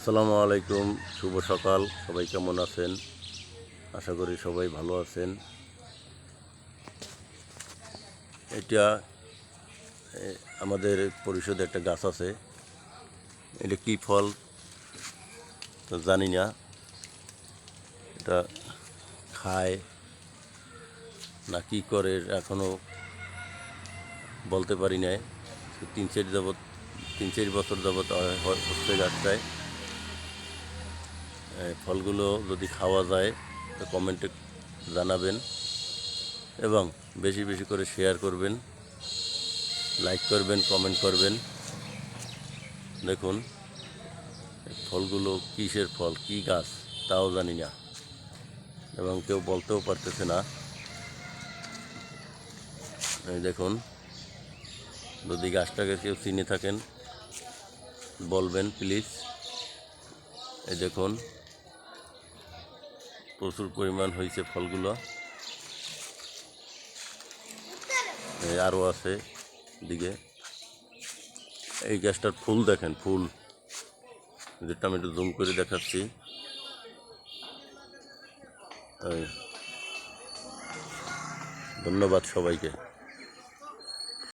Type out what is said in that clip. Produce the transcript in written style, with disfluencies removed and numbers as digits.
আসসালামু আলাইকুম, শুভ সকাল। সবাই কেমন আছেন? আশা করি সবাই ভালো আছেন। এটা আমাদের পরিষদে একটা গাছ আছে। এটা কী ফল তো জানি না। এটা খায় না কি করে এখনও বলতে পারি নাই। তিন চার বছর যাবৎ হচ্ছে গাছটায়। ফলগুলো যদি খাওয়া যায় তো কমেন্টে জানাবেন এবং বেশি বেশি করে শেয়ার করবেন, লাইক করবেন, কমেন্ট করবেন। দেখুন ফলগুলো কিসের ফল, কি গাছ তাও জানি না এবং কেউ বলতেও পারতেছে না। দেখুন, যদি গাছটাকে কেউ চিনে থাকেন বলবেন প্লিজ। এই দেখুন প্রচুর পরিমাণ হয়েছে ফলগুলো। আরও আছে দিকে। এই গাছটার ফুল দেখেন, ফুল যেটা আমি একটু জুম করে দেখাচ্ছি। ধন্যবাদ সবাইকে।